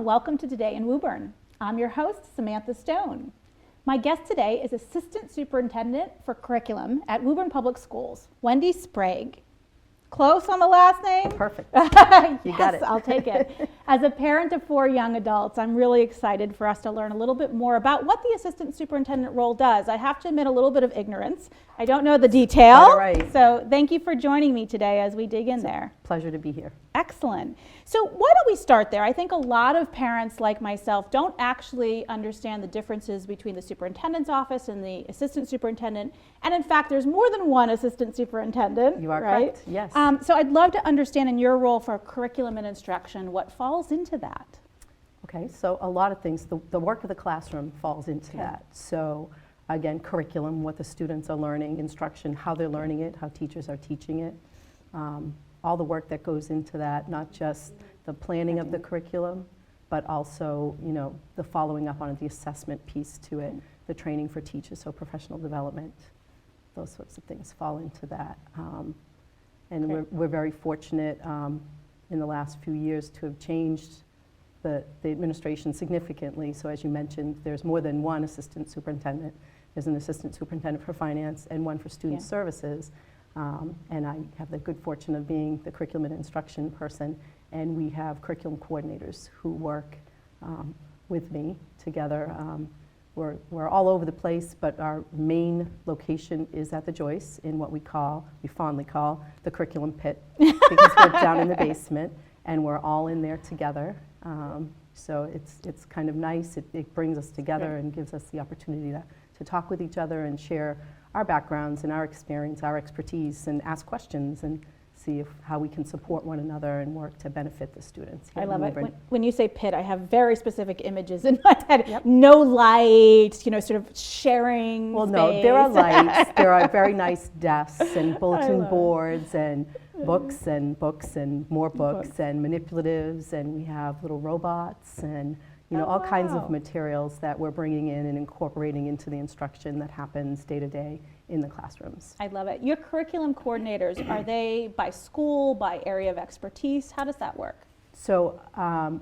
and welcome to Today in Woburn. I'm your host, Samantha Stone. My guest today is Assistant Superintendent for Curriculum at Woburn Public Schools, Wendy Sprague. Close on the last name? Perfect. Yes, You got it. I'll take it. As a parent of 4 young adults, I'm really excited for us to learn a little bit more about what the Assistant Superintendent role does. I have to admit a little bit of ignorance. I don't know the detail. All right. So thank you for joining me today as we dig in there. Pleasure to be here. Excellent. So why don't we start there? I think a lot of parents like myself don't actually understand the differences between the superintendent's office and the assistant superintendent. And in fact, there's more than one assistant superintendent. You are right? correct, yes. So I'd love to understand in your role for curriculum and instruction, what falls into that? Okay, so a lot of things. The work of the classroom falls into that. So again, curriculum, what the students are learning, instruction, how they're learning it, how teachers are teaching it. All the work that goes into that, not just the planning of the curriculum, but also, you know, the following up on the assessment piece to it, the training for teachers, so professional development, those sorts of things fall into that. And we're very fortunate in the last few years to have changed the administration significantly. So as you mentioned, there's more than one assistant superintendent. There's an assistant superintendent for finance and one for student services. And I have the good fortune of being the curriculum and instruction person, and we have curriculum coordinators who work with me together. We're all over the place, but our main location is at the Joyce in what we fondly call the curriculum pit, because we're down in the basement, and we're all in there together. So it's kind of nice. It brings us together and gives us the opportunity to talk with each other and share our backgrounds and our experience, our expertise, and ask questions and see how we can support one another and work to benefit the students. I love it. When you say pit, I have very specific images in my head. Yep. No lights, you know, sort of sharing Well, space. no, there are lights. There are very nice desks and bulletin boards and books and more books and manipulatives, and we have little robots and all kinds of materials that we're bringing in and incorporating into the instruction that happens day to day in the classrooms. I love it. Your curriculum coordinators, are they by school, by area of expertise? How does that work? So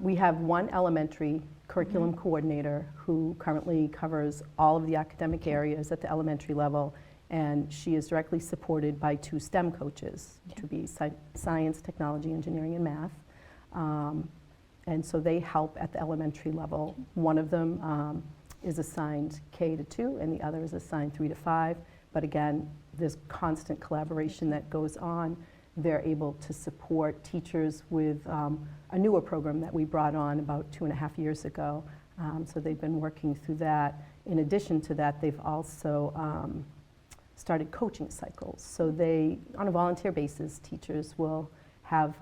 we have one elementary curriculum coordinator who currently covers all of the academic areas at the elementary level, and she is directly supported by 2 STEM coaches, to be science, technology, engineering, and math. And so they help at the elementary level. One of them is assigned K to 2, and the other is assigned 3 to 5. But again, there's constant collaboration that goes on. They're able to support teachers with a newer program that we brought on about 2.5 years ago. So they've been working through that. In addition to that, they've also started coaching cycles. So they, on a volunteer basis, teachers will have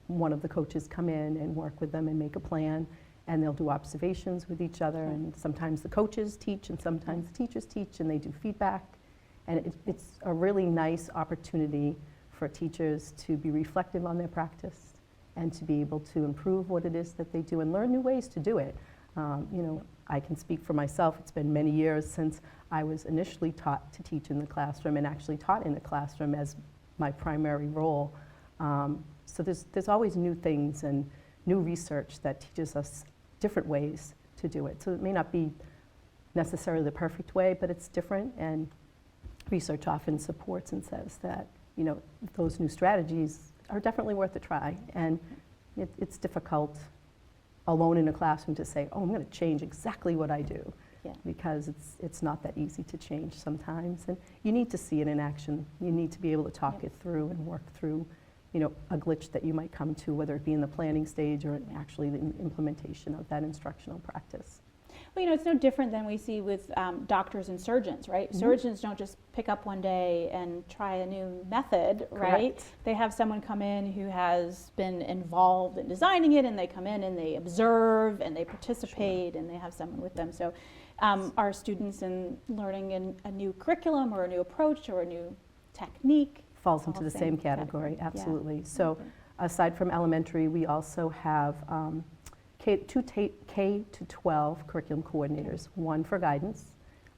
one of the coaches come in and work with them and make a plan, and they'll do observations with each other, and sometimes the coaches teach and sometimes the teachers teach, and they do feedback. And it's a really nice opportunity for teachers to be reflective on their practice and to be able to improve what it is that they do and learn new ways to do it. I can speak for myself. It's been many years since I was initially taught to teach in the classroom and actually taught in the classroom as my primary role. So there's always new things and new research that teaches us different ways to do it. So it may not be necessarily the perfect way, but it's different, and research often supports and says that, those new strategies are definitely worth a try. And it's difficult alone in a classroom to say, oh, I'm going to change exactly what I do, because it's not that easy to change sometimes. And you need to see it in action. You need to be able to talk it through and work through a glitch that you might come to, whether it be in the planning stage or actually the implementation of that instructional practice. Well, it's no different than we see with doctors and surgeons, right? Mm-hmm. Surgeons don't just pick up one day and try a new method, right? Correct. They have someone come in who has been involved in designing it, and they come in and they observe and they participate, and they have someone with them. So our students in learning a new curriculum or a new approach or a new technique falls into the same category, absolutely. So aside from elementary, we also have K to 12 curriculum coordinators, one for guidance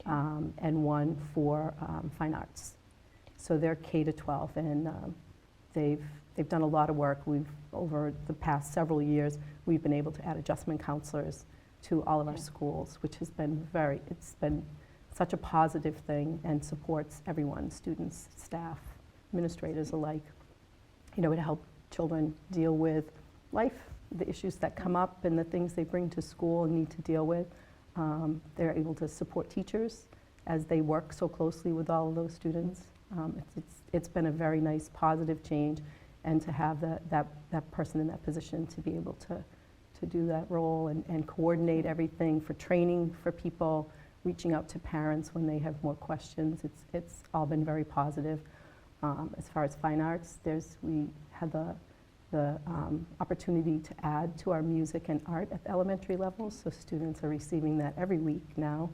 and one for fine arts. So they're K to 12, and they've they've done a lot of work. Over the past several years, we've been able to add adjustment counselors to all of our schools, which has been it's been such a positive thing and supports everyone, students, staff, administrators alike. You know, to help children deal with life, the issues that come up and the things they bring to school and need to deal with. They're able to support teachers as they work so closely with all of those students. It's been a very nice positive change, and to have that person in that position to be able to do that role and coordinate everything for training for people, reaching out to parents when they have more questions. It's all been very positive. As far as fine arts, we had the opportunity to add to our music and art at the elementary level, so students are receiving that every week now,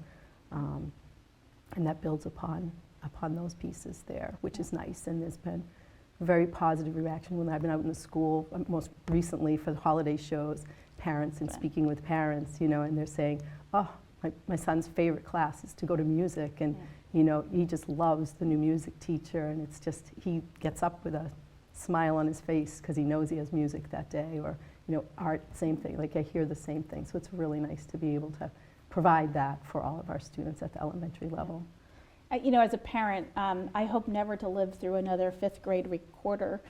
and that builds upon those pieces there, which is nice. And there's been very positive reaction when I've been out in the school, most recently for the holiday shows, parents and speaking with parents, you know, and they're saying, oh, my son's favorite class is to go to music, and you know, he just loves the new music teacher, and it's just, he gets up with a smile on his face because he knows he has music that day. Or, you know, art, same thing, like I hear the same thing. So it's really nice to be able to provide that for all of our students at the elementary level. You know, as a parent, I hope never to live through another 5th grade recorder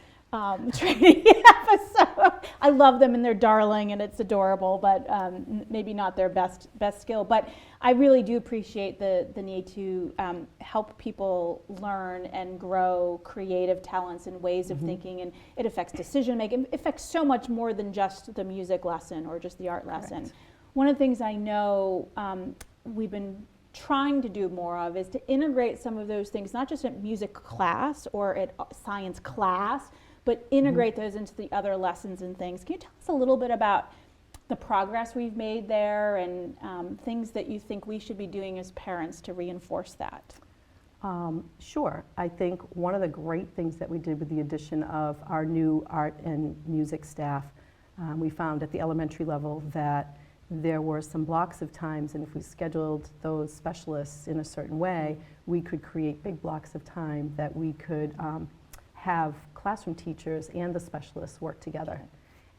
training episode. I love them and they're darling and it's adorable, but maybe not their best skill. But I really do appreciate the need to help people learn and grow creative talents and ways of thinking, and it affects decision making. It affects so much more than just the music lesson or just the art lesson. Correct. One of the things I know we've been trying to do more of is to integrate some of those things, not just at music class or at science class, but integrate those into the other lessons and things. Can you tell us a little bit about the progress we've made there and things that you think we should be doing as parents to reinforce that? Sure. I think one of the great things that we did with the addition of our new art and music staff, we found at the elementary level that there were some blocks of times, and if we scheduled those specialists in a certain way, we could create big blocks of time that we could have classroom teachers and the specialists work together.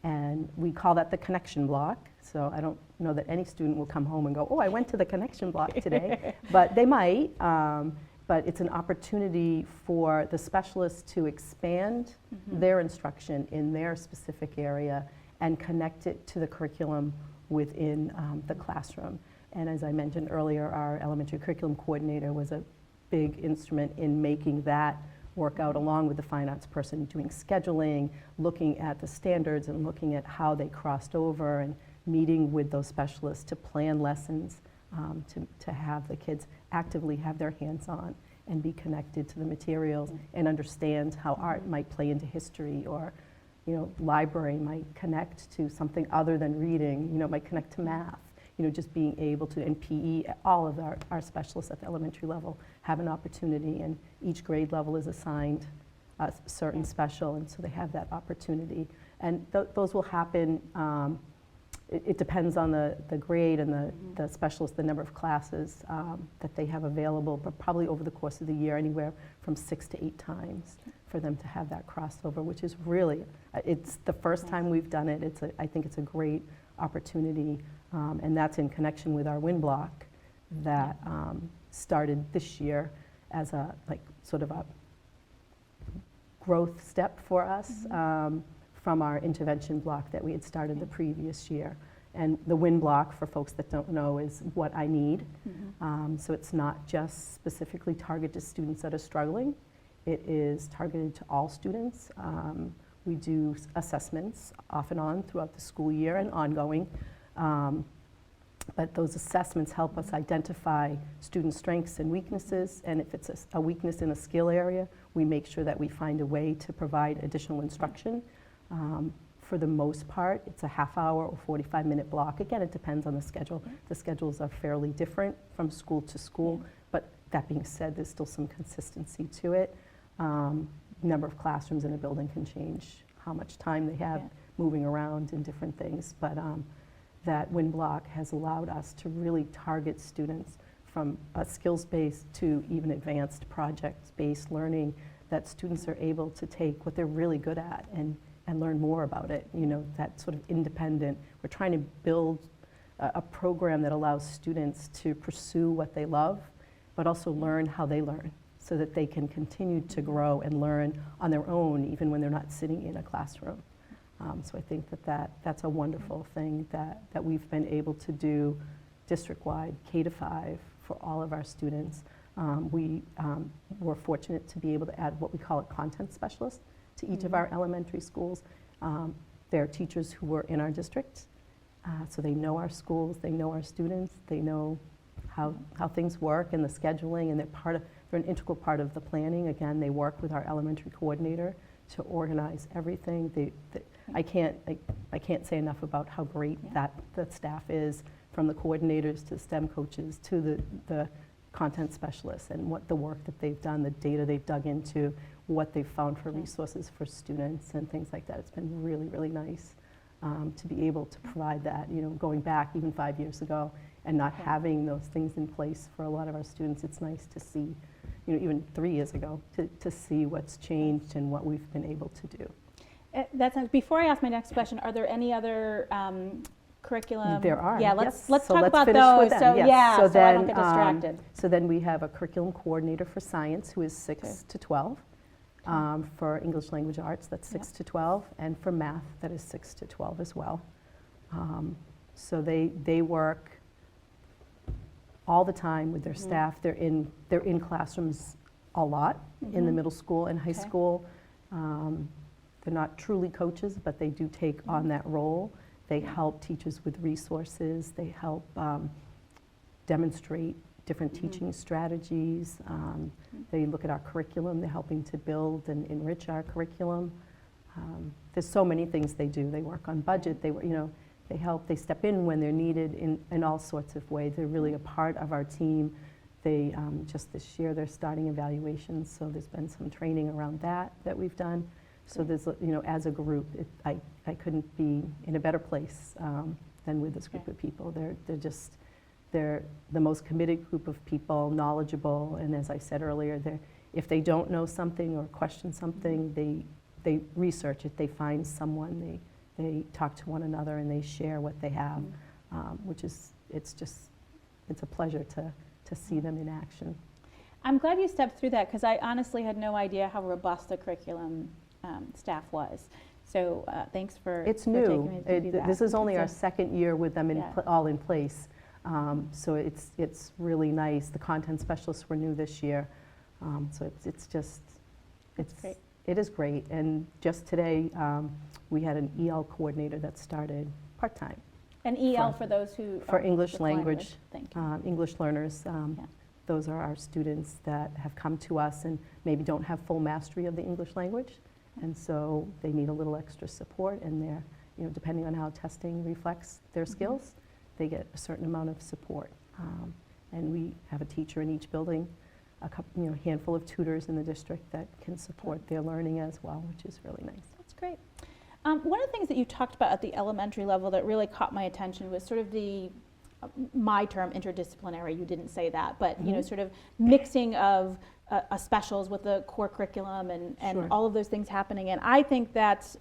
And we call that the connection block. So I don't know that any student will come home and go, oh, I went to the connection block today, but they might. But it's an opportunity for the specialists to expand their instruction in their specific area and connect it to the curriculum within the classroom. And as I mentioned earlier, our elementary curriculum coordinator was a big instrument in making that work out, along with the fine arts person, doing scheduling, looking at the standards and looking at how they crossed over, and meeting with those specialists to plan lessons, to have the kids actively have their hands on and be connected to the materials and understand how art might play into history, or you know, library might connect to something other than reading, you know, might connect to math. You know, just being able to, and PE, all of our specialists at the elementary level have an opportunity, and each grade level is assigned a certain special, and so they have that opportunity. And those will happen, it depends on the grade and the specialist, the number of classes that they have available, but probably over the course of the year, anywhere from 6 to 8 times for them to have that crossover, which is really, it's the first time we've done it. I think it's a great opportunity, and that's in connection with our WIN block that started this year as a sort of a growth step for us from our intervention block that we had started the previous year. And the WIN block, for folks that don't know, is what I need. So it's not just specifically targeted to students that are struggling. It is targeted to all students. We do assessments off and on throughout the school year and ongoing. But those assessments help us identify student strengths and weaknesses, and if it's a weakness in a skill area, we make sure that we find a way to provide additional instruction. For the most part, it's a half-hour or 45-minute block. Again, it depends on the schedule. The schedules are fairly different from school to school, but that being said, there's still some consistency to it. Number of classrooms in a building can change how much time they have moving around and different things, but that WIN block has allowed us to really target students from a skills-based to even advanced project-based learning that students are able to take what they're really good at and learn more about it, that sort of independent. We're trying to build a program that allows students to pursue what they love, but also learn how they learn so that they can continue to grow and learn on their own even when they're not sitting in a classroom. So I think that's a wonderful thing that we've been able to do district-wide, K-5, for all of our students. We were fortunate to be able to add what we call a content specialist to each of our elementary schools. They're teachers who were in our district, so they know our schools, they know our students, they know how things work and the scheduling, and they're an integral part of the planning. Again, they work with our elementary coordinator to organize everything. I can't say enough about how great that the staff is, from the coordinators to STEM coaches to the content specialists, and what the work that they've done, the data they've dug into, what they've found for resources for students and things like that. It's been really, really nice to be able to provide that, going back even 5 years ago and not having those things in place for a lot of our students. It's nice to see, even 3 years ago, to see what's changed and what we've been able to do. Before I ask my next question, are there any other curriculum? There are. Yeah, yes. let's so talk let's about finish those. With them. So yes. so then, I don't get distracted. So then we have a curriculum coordinator for science who is 6 to 12. For English language arts, that's 6 to 12, and for math, that is 6 to 12 as well. So they work all the time with their staff. They're in classrooms a lot in the middle school and high school. They're not truly coaches, but they do take on that role. They help teachers with resources. They help demonstrate different teaching strategies. They look at our curriculum. They're helping to build and enrich our curriculum. There's so many things they do. They work on budget. They help. They step in when they're needed in all sorts of ways. They're really a part of our team. They just this year they're starting evaluations, so there's been some training around that we've done. So there's, as a group, I couldn't be in a better place than with this group of people. They're the most committed group of people, knowledgeable, and as I said earlier, if they don't know something or question something, they research it. They find someone. They talk to one another and they share what they have, which is it's a pleasure to see them in action. I'm glad you stepped through that, because I honestly had no idea how robust the curriculum staff was. So thanks for It's for new. taking me to do that. This is only our second year with them all in place. So it's really nice. The content specialists were new this year. So great. It is great. And just today, we had an EL coordinator that started part-time. And EL for those who For are English with language, Thank you. English learners. Those are our students that have come to us and maybe don't have full mastery of the English language. And so they need a little extra support, and they're, depending on how testing reflects their skills, they get a certain amount of support. And we have a teacher in each building, a couple, handful of tutors in the district that can support their learning as well, which is really nice. That's great. One of the things that you talked about at the elementary level that really caught my attention was sort of my term, interdisciplinary. You didn't say that, but sort of mixing of specials with the core curriculum and Sure. all of those things happening. And I think that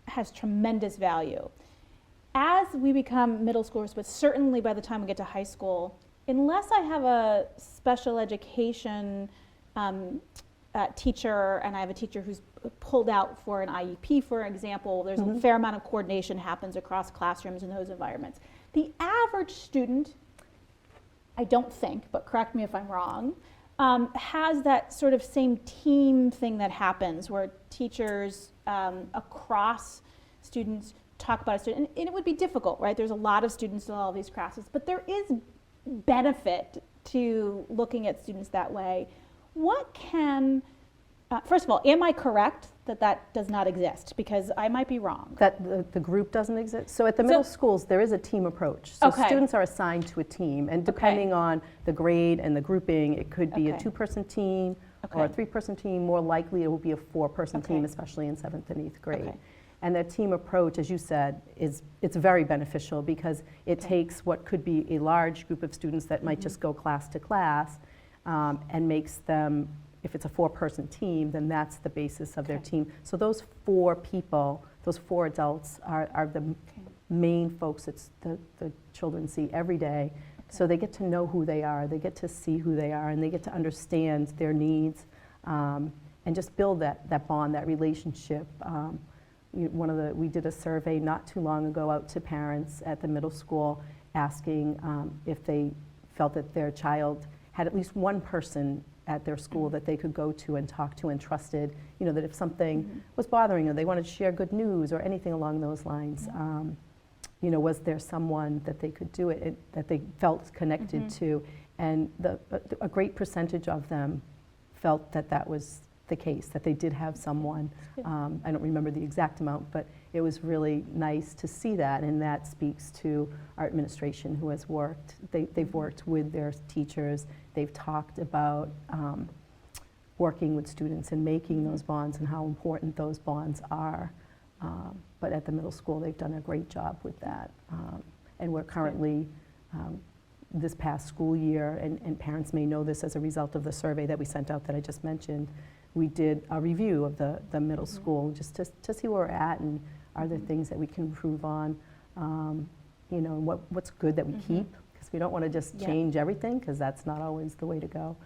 has tremendous value. As we become middle schoolers, but certainly by the time we get to high school, unless I have a special education teacher, and I have a teacher who's pulled out for an IEP, for example, there's a fair amount of coordination happens across classrooms in those environments. The average student, I don't think, but correct me if I'm wrong, has that sort of same team thing that happens where teachers across students talk about a student, and it would be difficult, right? There's a lot of students in all of these classes, but there is benefit to looking at students that way. What can, first of all, am I correct that does not exist? Because I might be wrong. That the group doesn't exist? So at the middle schools, there is a team approach. So students are assigned to a team, and depending on the grade and the grouping, it could be a 2-person team or a 3-person team. More likely, it will be a 4-person team, especially in 7th and 8th grade. And that team approach, as you said, it's very beneficial because it takes what could be a large group of students that might just go class to class and makes them if it's a 4-person team, then that's the basis of their Okay. team. So those 4 people, those 4 adults are the main folks that the children see every day. So they get to know who they are, they get to see who they are, and they get to understand their needs, and just build that bond, that relationship. We did a survey not too long ago out to parents at the middle school asking if they felt that their child had at least one person at their school that they could go to and talk to and trusted, that if something was bothering them, they wanted to share good news or anything along those lines. Was there someone that they could do it, that they felt connected to? And a great percentage of them felt that that was the case, that they did have someone. I don't remember the exact amount, but it was really nice to see that, and that speaks to our administration who has worked. They've worked with their teachers. They've talked about working with students and making those bonds and how important those bonds are. But at the middle school, they've done a great job with that. And we're currently, this past school year, and parents may know this as a result of the survey that we sent out that I just mentioned, we did a review of the middle school just to see where we're at and are there things that we can improve on, and what's good that we keep, because we don't want to just change everything, because that's not always the way to go.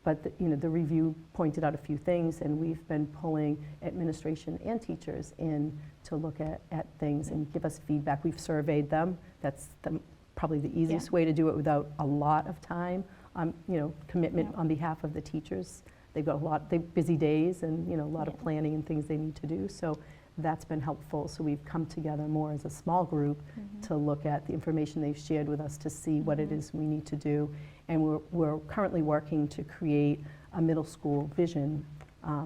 But the review pointed out a few things, and we've been pulling administration and teachers in to look at things and give us feedback. We've surveyed them. That's probably the easiest way to do it without a lot of time, commitment on behalf of the teachers. They've got they've busy days and a lot of planning and things they need to do. So that's been helpful. So we've come together more as a small group to look at the information they've shared with us to see what it is we need to do. And we're currently working to create a middle school vision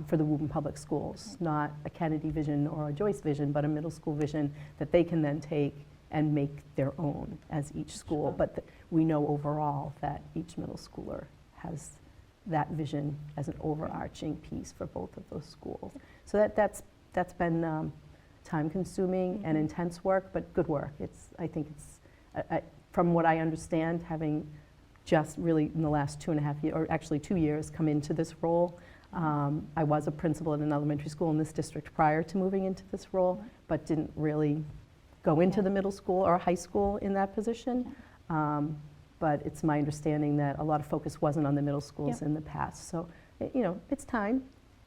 for the Woburn Public Schools, not a Kennedy vision or a Joyce vision, but a middle school vision that they can then take and make their own as each school. But we know overall that each middle schooler has that vision as an overarching piece for both of those schools. So that's been time-consuming and intense work, but good work. I think it's from what I understand, having just really in the last 2.5 years, or actually 2 years, come into this role. I was a principal at an elementary school in this district prior to moving into this role, but didn't really go into the middle school or high school in that position. But it's my understanding that a lot of focus wasn't on the middle schools in the past. So, it's time.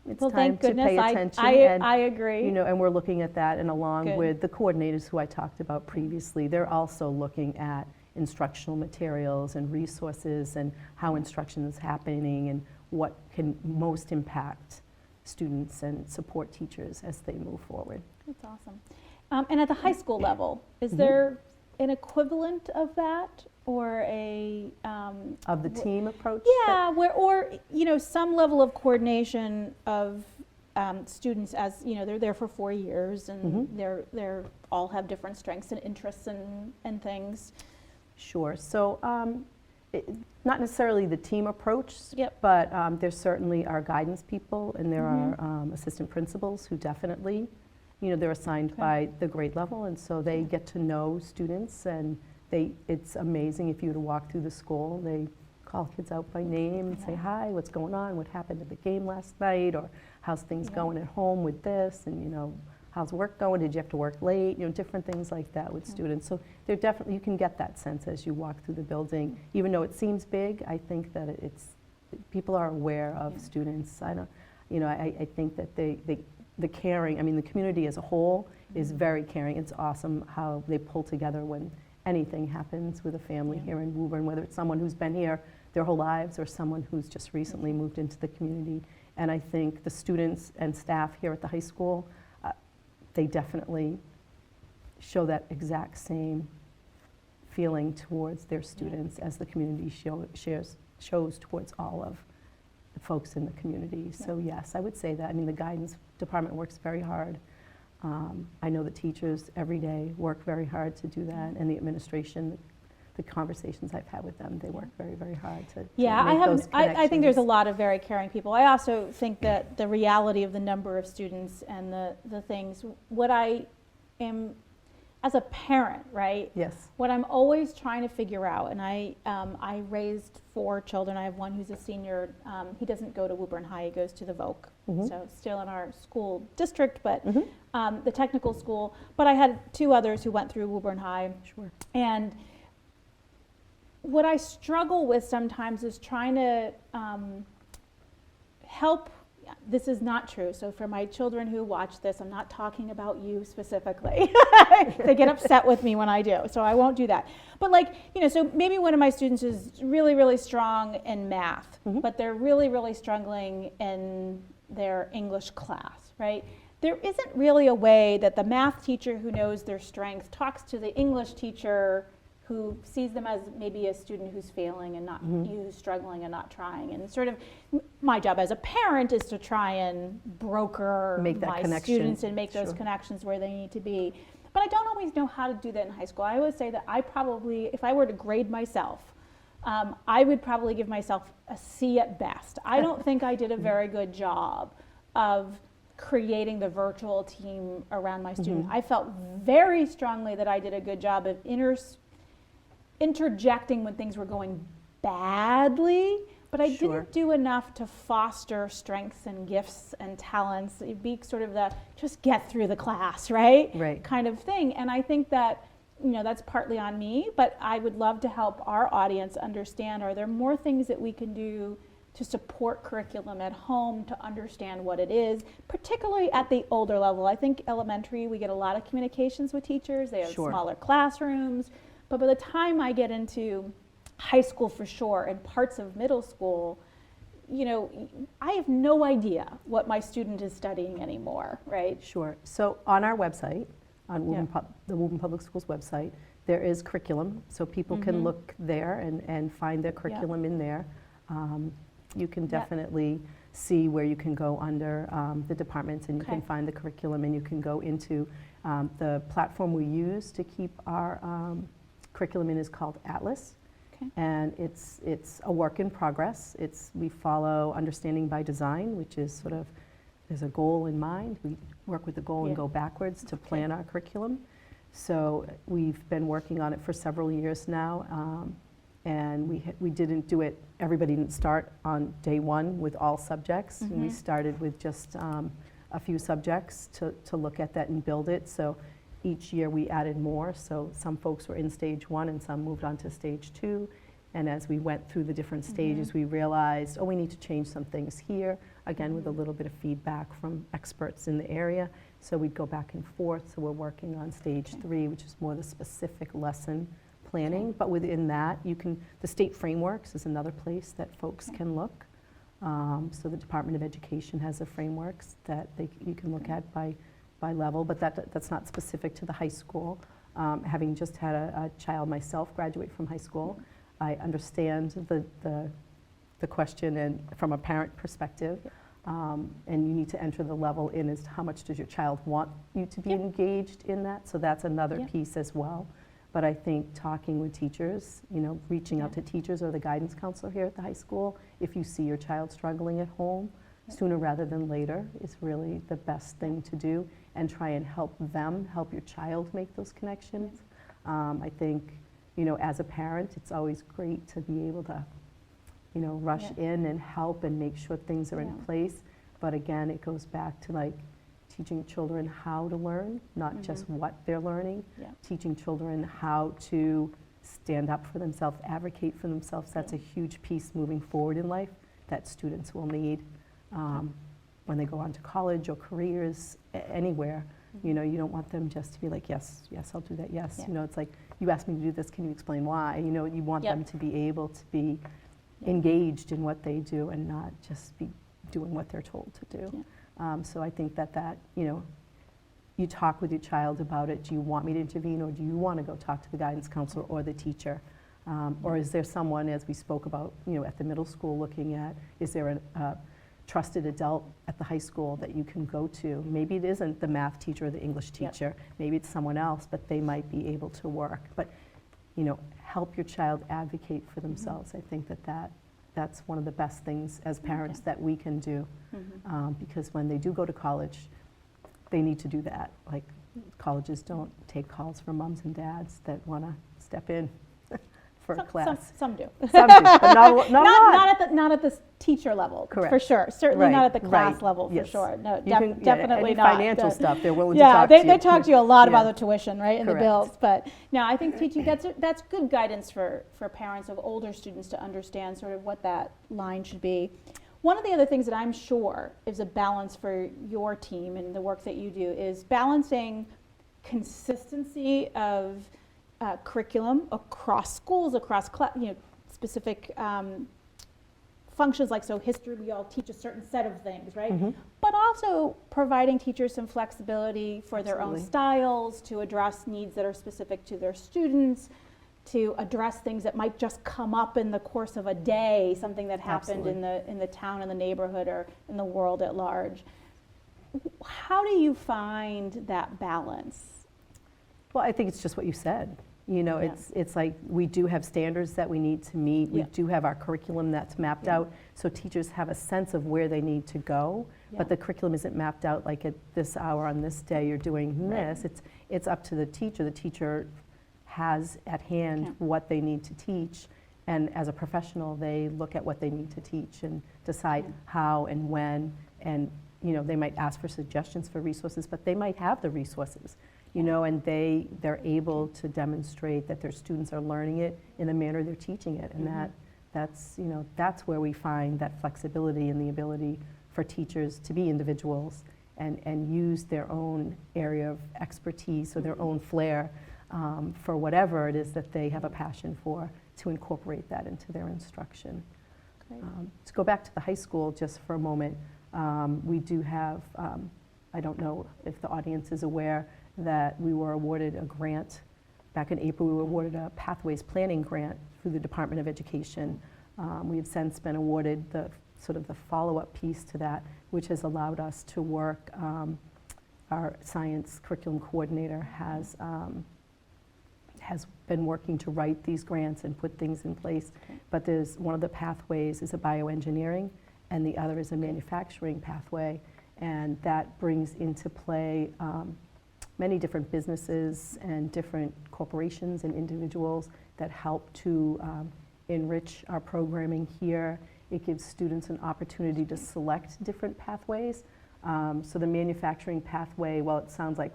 It's well, time thank goodness. to pay attention. I agree. And we're looking at that, and along Good. with the coordinators who I talked about previously, they're also looking at instructional materials and resources and how instruction is happening and what can most impact students and support teachers as they move forward. That's awesome. And at the high school level, is there an equivalent of that, or a Of the team approach? yeah, or some level of coordination of students, as they're there for 4 years and they're all have different strengths and interests and things. Sure. So not necessarily the team approach, Yep. but there certainly are guidance people, and there are assistant principals who definitely, they're assigned by the grade level, and so they get to know students, and it's amazing if you were to walk through the school. They call kids out by name and say, hi, what's going on? What happened at the game last night? Or how's things going at home with this? And, how's work going? Did you have to work late? Different things like that with students. So they're definitely, you can get that sense as you walk through the building. Even though it seems big, I think that people are aware of students. I think that the caring, the community as a whole is very caring. It's awesome how they pull together when anything happens with a family here in Woburn, whether it's someone who's been here their whole lives or someone who's just recently moved into the community. And I think the students and staff here at the high school, they definitely show that exact same feeling towards their students as the community shows towards all of the folks in the community. So yes, I would say that. The guidance department works very hard. I know the teachers every day work very hard to do that, and the administration, the conversations I've had with them, they work very, very hard to make those connections. I think there's a lot of very caring people. I also think that the reality of the number of students and the things, what I am as a parent, right? Yes. What I'm always trying to figure out, and I raised 4 children. I have one who's a senior. He doesn't go to Woburn High. He goes to the Voc, so still in our school district, but the technical school. But I had 2 others who went through Woburn High. Sure. And what I struggle with sometimes is trying to help. This is not true. So for my children who watch this, I'm not talking about you specifically. They get upset with me when I do, so I won't do that. But like, so maybe one of my students is really, really strong in math, but they're really, really struggling in their English class, right? There isn't really a way that the math teacher who knows their strength talks to the English teacher who sees them as maybe a student who's failing and not who's struggling and not trying. And sort of my job as a parent is to try and broker my students and make those connections where they need to be. But I don't always know how to do that in high school. I always say that I probably, if I were to grade myself, I would probably give myself a C at best. I don't think I did a very good job of creating the virtual team around my student. I felt very strongly that I did a good job of interjecting when things were going badly, but I didn't do enough to foster strengths and gifts and talents. It'd be sort of the just get through the class, right? Kind of thing. And I think that, that's partly on me, but I would love to help our audience understand, are there more things that we can do to support curriculum at home, to understand what it is, particularly at the older level. I think elementary, we get a lot of communications with teachers. They have smaller classrooms. But by the time I get into high school for sure and parts of middle school, I have no idea what my student is studying anymore, right? Sure. So on our website, on the Woburn Public Schools website, there is curriculum. So people can look there and find their curriculum in there. You can definitely see where you can go under the departments, and you can find the curriculum, and you can go into the platform we use to keep our curriculum in is called Atlas, and it's a work in progress. We follow Understanding by Design, which is sort of, there's a goal in mind. We work with the goal and go backwards to plan our curriculum. So we've been working on it for several years now, and we didn't do it, everybody didn't start on day one with all subjects. And we started with just a few subjects to look at that and build it. So each year we added more, so some folks were in stage 1 and some moved on to stage 2. And as we went through the different stages, we realized, we need to change some things here, again with a little bit of feedback from experts in the area. So we'd go back and forth. So we're working on stage 3, which is more the specific lesson planning. But within that, the state frameworks is another place that folks can look. So the Department of Education has the frameworks that you can look at by level, but that's not specific to the high school. Having just had a child myself graduate from high school, I understand the question and from a parent perspective, and you need to enter the level in as to how much does your child want you to be engaged in that, so that's another piece as well. But I think talking with teachers, reaching out to teachers or the guidance counselor here at the high school, if you see your child struggling at home, sooner rather than later is really the best thing to do, and try and help your child make those connections. I think, as a parent, it's always great to be able to, rush in and help and make sure things are in place. But again, it goes back to teaching children how to learn, not just what they're learning. Teaching children how to stand up for themselves, advocate for themselves. That's a huge piece moving forward in life that students will need. When they go on to college or careers, anywhere, you don't want them just to be like, yes, I'll do that, yes. It's like, you asked me to do this, can you explain why? You want them to be able to be engaged in what they do and not just be doing what they're told to do. So I think that you talk with your child about it. Do you want me to intervene, or do you want to go talk to the guidance counselor or the teacher? Or is there someone, as we spoke about, at the middle school, looking at, is there a trusted adult at the high school that you can go to? Maybe it isn't the math teacher or the English teacher. Maybe it's someone else, but they might be able to work. But, help your child advocate for themselves. I think that's one of the best things as parents that we can do, because when they do go to college, they need to do that. colleges don't take calls from moms and dads that want to step in for a Some class. do. Some do, but not a lot. Not at the teacher level, Correct. for sure. Certainly not Right, at the class right, level, for yes. sure. No, You can- definitely any not. financial stuff, they're willing to Yeah, talk to you. they talk to you a lot about Yeah. the tuition, right, and the Correct. bills. But no, I think teaching, that's good guidance for parents of older students to understand sort of what that line should be. One of the other things that I'm sure is a balance for your team and the work that you do is balancing consistency of curriculum across schools, across specific functions, like so history, we all teach a certain set of things, right? Mhm. But also providing teachers some flexibility for their own Absolutely. styles, to address needs that are specific to their students, to address things that might just come up in the course of a day, something that happened in the town, in the neighborhood, or in the world at large. How do you find that balance? Well, I think it's just what you said. You know, Yeah. it's like we do have standards that we need to meet. We Yeah. do have our curriculum that's mapped Yeah. out, so teachers have a sense of where they need to go. Yeah. But the curriculum isn't mapped out like at this hour on this day you're doing Right. this. It's up to the teacher. The teacher has at hand Yeah. what they need to teach, and as a professional, they look at what they need to teach and decide Yeah. how and when. And you know, they might ask for suggestions for resources, but they might have the resources. You know, and they're able to demonstrate that their students are learning it in the manner they're teaching it, and Mhm. that's where we find that flexibility and the ability for teachers to be individuals and use their own area of expertise or their own flair for whatever it is that they have a passion for, to incorporate that into their instruction. Great. To go back to the high school just for a moment, we do have, I don't know if the audience is aware, that we were awarded a grant. Back in April, we were awarded a Pathways Planning Grant through the Department of Education. We have since been awarded the sort of the follow-up piece to that, which has allowed us to work. Our science curriculum coordinator has been working to write these grants and put things in place. Okay. But there's one of the pathways is a bioengineering, and the other is a manufacturing pathway, and that brings into play many different businesses and different corporations and individuals that help to enrich our programming here. It gives students an opportunity to select different pathways. So the manufacturing pathway, while it sounds like,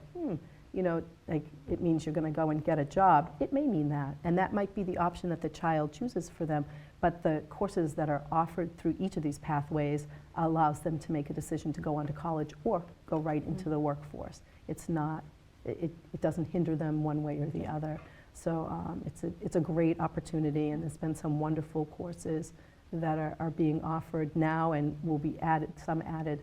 you know, like it means you're going to go and get a job, it may mean that. And that might be the option that the child chooses for them. But the courses that are offered through each of these pathways allows them to make a decision to go on to college or go right into the workforce. It's not, it doesn't hinder them one way or the other. So it's a great opportunity, and there's been some wonderful courses that are being offered now and will be added, some added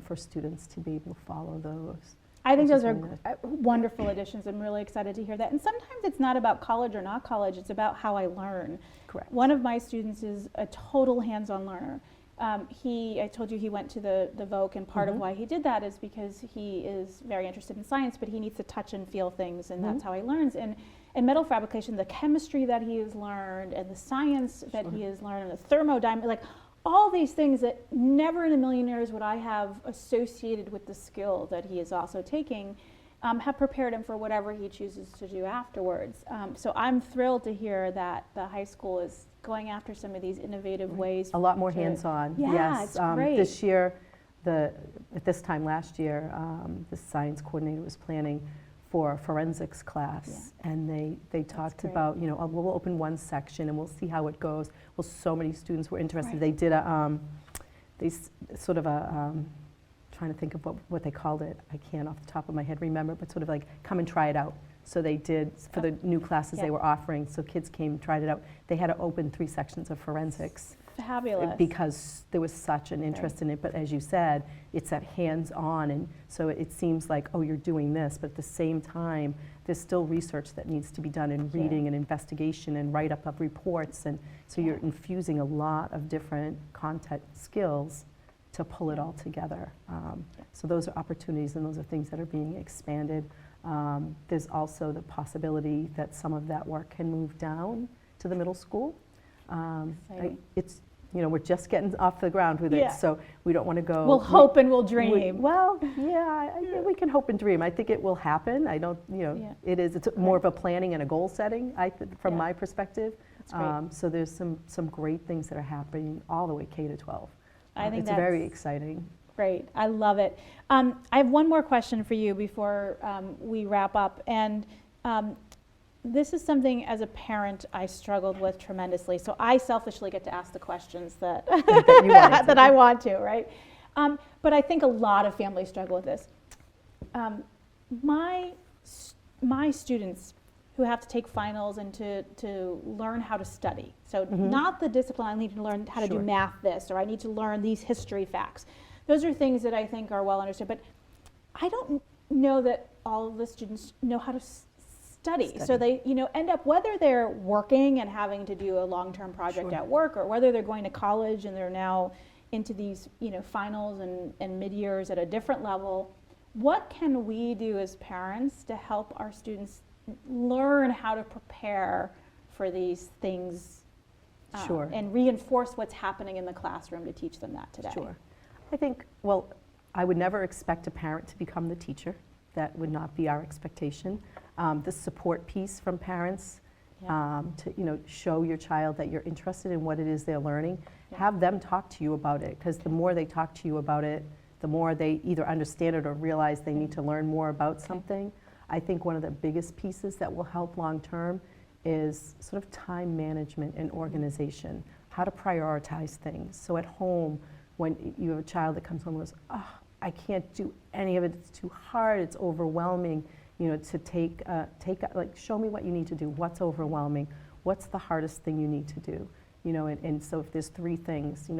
for students to be able to follow those. I think which is those are really good. wonderful additions. I'm really excited to hear that. And sometimes it's not about college or not college, it's about how I learn. Correct. One of my students is a total hands-on learner. I told you he went to the Voc, and part of why he did that is because he is very interested in science, but he needs to touch and feel things, and that's how he learns. And in metal fabrication, the chemistry that he has learned, and the science that he has learned, and the thermodynamics, like all these things that never in a million years would I have associated with the skill that he is also taking, have prepared him for whatever he chooses to do afterwards. So I'm thrilled to hear that the high school is going after some of these innovative ways. A lot more to- hands-on. Yeah, Yes. it's great. This year, at this time last year, the science coordinator was planning for a forensics class, and they talked great. about, you know, we'll open one section and we'll see how it goes. Well, so many students were interested. Right. They did trying to think of what they called it. I can't off the top of my head remember, but sort of like come and try it out. So they did, for the new classes Yeah. they were offering, so kids came, tried it out. They had to open 3 sections of forensics. Fabulous. Because there was such an interest in it, but as you said, it's that hands-on, and so it seems like, oh, you're doing this, but at the same time, there's still research that needs to be done in Sure. reading and investigation and write-up of reports, and so you're infusing a lot of different content skills to pull it all together. So those are opportunities, and those are things that are being expanded. There's also the possibility that some of that work can move down to the middle school. Exciting. we're just getting off the ground with it, Yeah. so we don't want to go. We'll hope and we'll dream. Well, yeah, we can hope and dream. I think it will happen. I don't, Yeah. it's more of a planning and a goal setting, from Yeah. my perspective. That's great. So there's some great things that are happening all the way K to 12. I think it's very that's exciting. great. I love it. I have one more question for you before we wrap up. And this is something as a parent I struggled with tremendously. So I selfishly get to ask the questions that, That you wanted to. that I want to, right? But I think a lot of families struggle with this. My students who have to take finals and to learn how to study. So not the discipline, I need to learn how to do Sure. math this, or I need to learn these history facts. Those are things that I think are well understood, but I don't know that all of the students know how to study. So they, end up, whether they're working and having to do a long-term project Sure. at work, or whether they're going to college and they're now into these, finals and mid-years at a different level. What can we do as parents to help our students learn how to prepare for these things Sure. and reinforce what's happening in the classroom to teach them that today? Sure. I think, I would never expect a parent to become the teacher. That would not be our expectation. The support piece from parents to show your child that you're interested in what it is they're learning. Yeah. Have them talk to you about it, because the more they talk to you about it, the more they either understand it or realize they need to learn more about something. I think one of the biggest pieces that will help long term is sort of time management and organization, how to prioritize things. So at home, when you have a child that comes home and goes, oh, I can't do any of it, it's too hard, it's overwhelming, to take, show me what you need to do, what's overwhelming, what's the hardest thing you need to do, and so if there's 3 things,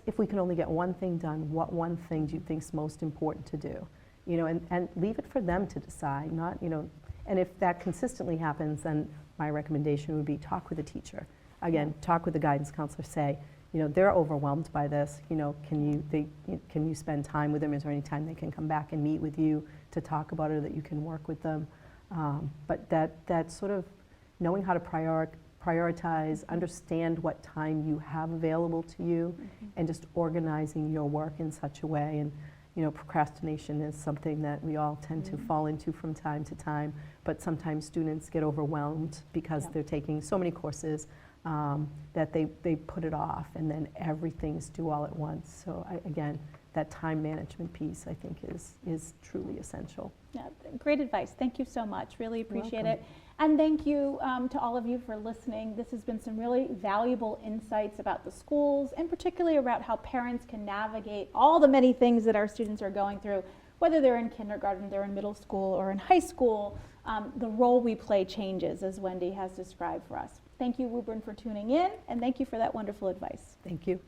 if we can only get one thing done, what one thing do you think is most important to do? And leave it for them to decide, not, and if that consistently happens, then my recommendation would be talk with a teacher. Again, talk with the guidance counselor, say, they're overwhelmed by this, can you spend time with them? Is there any time they can come back and meet with you to talk about it, or that you can work with them? But that sort of knowing how to prioritize, understand what time you have available to you, and just organizing your work in such a way. And procrastination is something that we all tend to fall into from time to time, but sometimes students get overwhelmed because they're taking so many courses that they put it off, and then everything's due all at once. So again, that time management piece, I think, is truly essential. Yeah, great advice. Thank you so much. Really appreciate welcome. it. And thank you to all of you for listening. This has been some really valuable insights about the schools, and particularly about how parents can navigate all the many things that our students are going through, whether they're in kindergarten, they're in middle school, or in high school. The role we play changes, as Wendy has described for us. Thank you, Woburn, for tuning in, and thank you for that wonderful advice. Thank you.